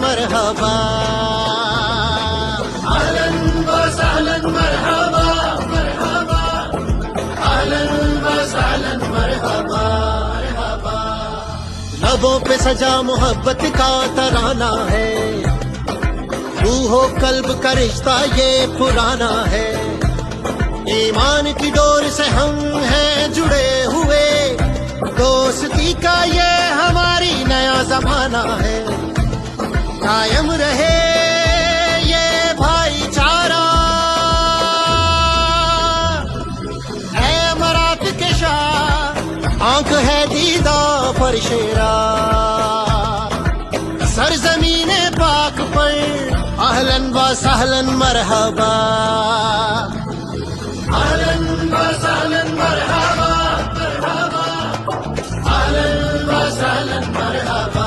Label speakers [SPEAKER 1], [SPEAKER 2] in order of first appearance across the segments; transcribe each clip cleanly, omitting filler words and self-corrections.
[SPEAKER 1] مرحبا
[SPEAKER 2] اهلا وسهلا مرحبا مرحبا اهلا وسهلا مرحبا مرحبا.
[SPEAKER 1] لبوں پہ سجا محبت کا ترانہ ہے، روح و قلب کا رشتہ یہ پرانا ہے. ایمان کی ڈور سے ہم ہیں جڑے ہوئے، دوستی کا یہ ہماری نیا زمانہ ہے. قائم رہے یہ بھائی چارہ، اے مرات کے شاہ آنکھ ہے دیدہ پر شیرا. سرزمین پاک پر اہلاً و سہلاً مرحبا.
[SPEAKER 2] اهلا وسهلا مرحبا مرحبا اهلا وسهلا مرحبا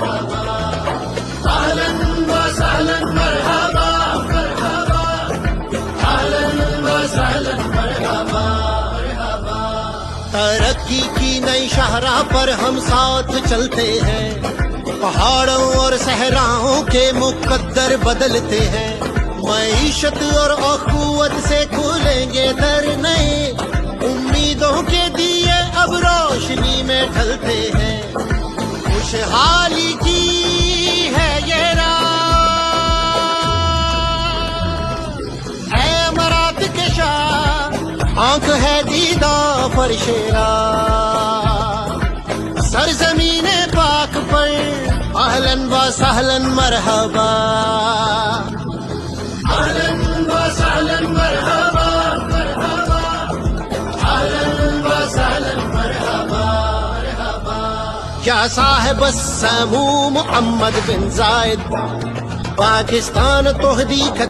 [SPEAKER 2] مرحبا اهلا وسهلا مرحبا مرحبا اهلا وسهلا مرحبا مرحبا.
[SPEAKER 1] ترقی کی نئی شاہراہ پر ہم ساتھ چلتے ہیں، پہاڑوں اور صحراؤں کے مقدر بدلتے ہیں. معیشت اور اخوت سے کھولیں گے در نئے، امیدوں کے دیے اب روشنی میں ڈھلتے ہیں. خوشحالی کی ہے یہ راہ، اے مرات کے شاہ آنکھ ہے دیدہ پر شیرا. سرزمین پاک پر اہلاً و سہلاً مرحبا.
[SPEAKER 2] اهلا وسهلا مرحبا مرحبا اهلا وسهلا مرحبا مرحبا.
[SPEAKER 1] یا صاحب السمو محمد بن زائد، پاکستان تہدی